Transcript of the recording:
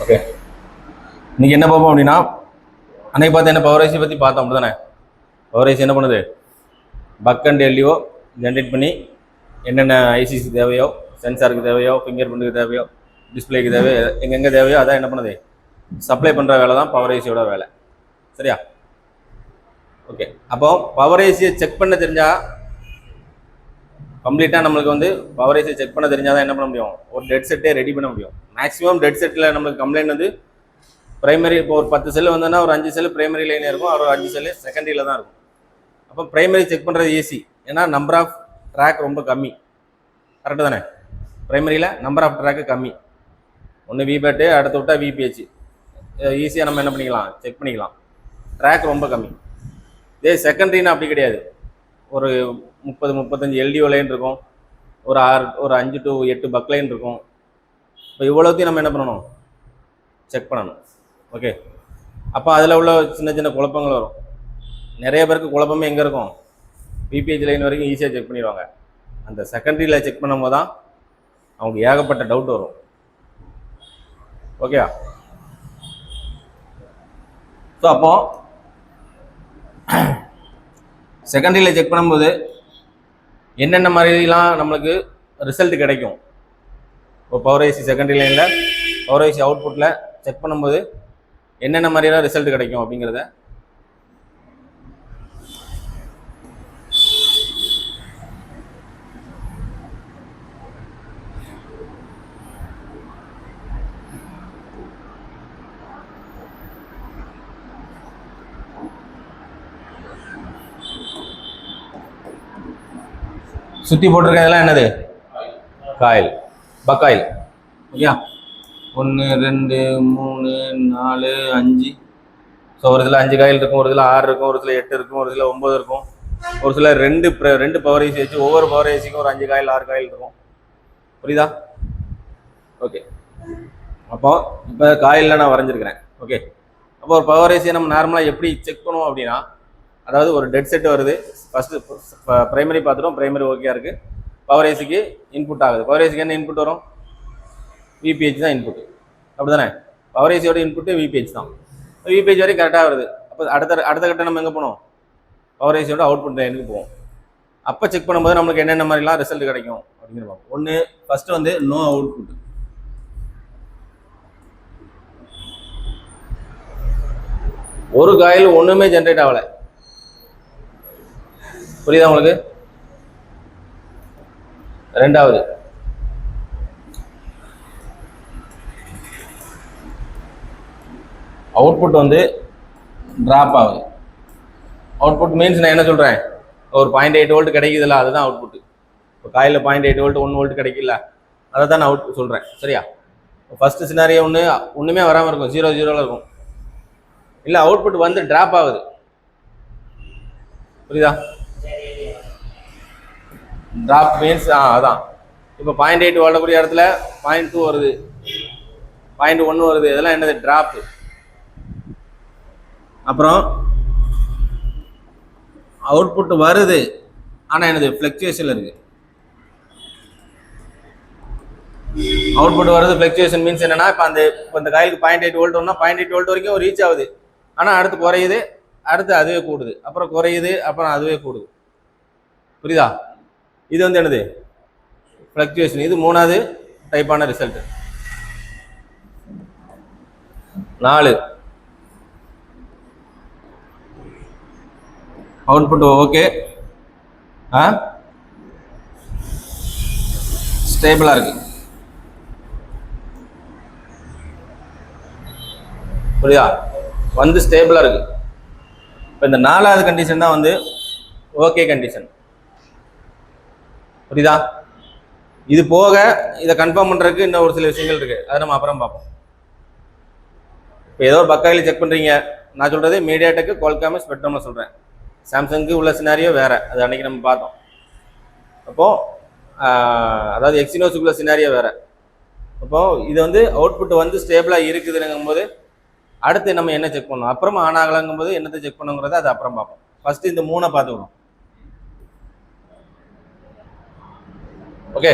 Okay, இன்னைக்கு என்ன பார்ப்போம் அப்படின்னா, அன்னைக்கு பார்த்து என்ன பவர் ஐசி பற்றி பார்த்தோம் அப்படி தானே. பவர் ஐசி என்ன பண்ணுது, பக் அண்ட் எல்டிஓ ஜென்ரேட் பண்ணி என்னென்ன ஐசிசி தேவையோ, சென்சாருக்கு தேவையோ, ஃபிங்கர் பிரிண்ட்டுக்கு தேவையோ, டிஸ்பிளேக்கு தேவையோ, எங்கெங்கே தேவையோ அதான் என்ன பண்ணுது, சப்ளை பண்ணுற வேலை தான் பவர் ஐசியோட வேலை. சரியா? ஓகே, அப்போ பவர் ஐசியை செக் பண்ண தெரிஞ்சால், கம்ப்ளீட்டாக நம்மளுக்கு வந்து பவர் ஐசியை செக் பண்ண தெரிஞ்சால் தான் என்ன பண்ண முடியும், ஒரு டெட் செட்டே ரெடி பண்ண முடியும். மேக்ஸிமம் டெட் செட்டில் நம்மளுக்கு கம்ப்ளைண்ட் வந்து பிரைமரி, இப்போ ஒரு 10 செல் வந்தோன்னா ஒரு 5 செல் பிரைமரி லைனே இருக்கும், ஒரு 5 செல் செகண்டரியில் தான் இருக்கும். அப்போ பிரைமரி செக் பண்ணுறது ஈஸி, ஏன்னா நம்பர் ஆஃப் ட்ராக் ரொம்ப கம்மி. கரெக்டு தானே? பிரைமரியில் நம்பர் ஆஃப் ட்ராக்கு கம்மி. ஒன்று விபேட்டு, அடுத்து விட்டால் விபிஹெச், ஈஸியாக நம்ம என்ன பண்ணிக்கலாம், செக் பண்ணிக்கலாம். ட்ராக் ரொம்ப கம்மி. இதே செகண்டரின்னு அப்படி கிடையாது, ஒரு 30-35 எல்டிஓ லைன் இருக்கும், ஒரு 5 to 8 பக் லைன் இருக்கும். இப்போ இவ்வளோத்தையும் நம்ம என்ன பண்ணணும், செக் பண்ணணும். ஓகே, அப்போ அதில் உள்ள சின்ன சின்ன குழப்பங்கள் வரும். நிறைய பேருக்கு குழப்பமே எங்கே இருக்கும், பிபிஹெச் லைன் வரைக்கும் ஈஸியாக செக் பண்ணிடுவாங்க. அந்த செகண்டரியில் செக் பண்ணும்போது தான் அவங்க ஏகப்பட்ட டவுட் வரும். ஓகேவா? ஸோ அப்போ செகண்டரியில் செக் பண்ணும்போது என்னென்ன மாதிரிலாம் நம்மளுக்கு ரிசல்ட் கிடைக்கும். இப்போ பவர் ஐசி செகண்டரி லைனில் பவர் ஐசி அவுட்புட்டில் செக் பண்ணும்போது என்னென்ன மாதிரிலாம் ரிசல்ட் கிடைக்கும் அப்படிங்கிறத சுற்றி போட்டிருக்கிறதெல்லாம் என்னது, காயில், பக்காயில். ஓகே, 1 2 3 4 5. ஸோ ஒரு இதில் 5 காயில் இருக்கும், ஒரு இதில் 6 இருக்கும், ஒரு இதில் 8 இருக்கும், ஒரு இதில் 9 இருக்கும், ஒரு சில ரெண்டு பவர் ஐசி வச்சு ஒவ்வொரு பவர் ஐசிக்கும் ஒரு 5 காயில் 6 காயில் இருக்கும். புரியுதா? ஓகே, அப்போ இப்போ காயிலில் நான் வரைஞ்சிருக்கிறேன். ஓகே, அப்போ ஒரு பவர் ஐசியை நம்ம நார்மலாக எப்படி செக் பண்ணுவோம் அப்படின்னா, அதாவது ஒரு டெட் செட் வருது, ஃபஸ்ட்டு பிரைமரி பார்த்துட்டோம், பிரைமரி ஓகே இருக்குது. பவர் ஐசிக்கு இன்புட் ஆகுது. பவர் ஐசிக்கு என்ன இன்புட் வரும், விபிஹெச் தான் இன்புட். அப்படி தானே? பவர் ஐசியோட இன்புட்டு விபிஹெச் தான். விபிஹெச் வரைக்கும் கரெக்டாக வருது. அப்போ அடுத்த கட்டம் நம்ம எங்கே போனோம், பவர் ஐசியோட அவுட்புட் லைனுக்கு போவோம். அப்போ செக் பண்ணும்போது நம்மளுக்கு என்னென்ன மாதிரிலாம் ரிசல்ட் கிடைக்கும் அப்படிங்கிற பார்ப்போம். ஒன்று, ஃபஸ்ட்டு வந்து நோ அவுட்புட். ஒரு காயில் ஒன்றுமே ஜென்ரேட் ஆகலை. புரியுதா உங்களுக்கு? ரெண்டாவது, அவுட்புட் வந்து ட்ராப் ஆகுது. அவுட்புட் மீன்ஸ் நான் என்ன சொல்கிறேன், ஒரு 0.8 வோல்ட் கிடைக்குதுல்ல, அதுதான் அவுட்புட். இப்போ காயில் 0.8 வோல்ட் 1 வோல்ட் கிடைக்கல, அதை தான் நான் அவுட்புட் சொல்கிறேன். சரியா? ஃபஸ்ட்டு சினாரியோ ஒன்றுமே வராமல் இருக்கும், 0-0 இருக்கும். இல்லை, அவுட்புட் வந்து ட்ராப் ஆகுது. புரியுதா? ட்ராப் மீன்ஸ் அதான், இப்போ 0.8 வரக்கூடிய இடத்துல 0.2 வருது, 0.1 வருது, இதெல்லாம் என்னது, ட்ராப்பு. அப்புறம் அவுட்புட் வருது, ஆனால் என்னது, ஃப்ளக்சுவேஷன் இருக்கு. அவுட்புட் வருது, ஃப்ளக்சுவேஷன் மீன்ஸ் என்னன்னா, இப்போ இந்த காயிலுக்கு 0.8 வோல்ட் ஒன்னா 0.8 வோல்ட் வரைக்கும் ரீச் ஆகுது, ஆனால் அடுத்து குறையுது, அடுத்து அதுவே கூடுது, அப்புறம் குறையுது, அப்புறம் அதுவே கூடுது. புரியுதா? இது வந்து என்னது, ஃப்ளக்சுவேஷன். இது மூணாவது டைப்பான ரிசல்ட். 4, அவுட்புட் ஓகே, ஸ்டேபிளாக இருக்கு. புரியுதா? வந்து ஸ்டேபிளாக இருக்கு. இப்போ இந்த 4வது கண்டிஷன் தான் வந்து ஓகே கண்டிஷன். புரியுதா? இது போக இதை கன்ஃபார்ம் பண்ணுறதுக்கு இன்னும் ஒரு சில விஷயங்கள் இருக்குது, அதை நம்ம அப்புறம் பார்ப்போம். இப்போ ஏதோ ஒரு பக்காயில் செக் பண்ணுறீங்க, நான் சொல்கிறது மீடியாடெக், குவால்காம், ஸ்பெக்ட்ரமில் சொல்கிறேன். சாம்சங்கு உள்ள சினாரியோ வேறு, அது அன்றைக்கி நம்ம பார்த்தோம். அப்போது அதாவது எக்ஸினோஸுக்குள்ள சினாரியோ வேறு. அப்போது இது வந்து அவுட்புட் வந்து ஸ்டேபிளாக இருக்குதுங்கும் போது அடுத்து நம்ம என்ன செக் பண்ணணும், அப்புறமா ஆன் ஆகலாங்கும் போது என்னத்தை செக் பண்ணுங்கிறத அது அப்புறம் பார்ப்போம். ஃபஸ்ட்டு இந்த 3 பார்த்துக்கணும். ஓகே,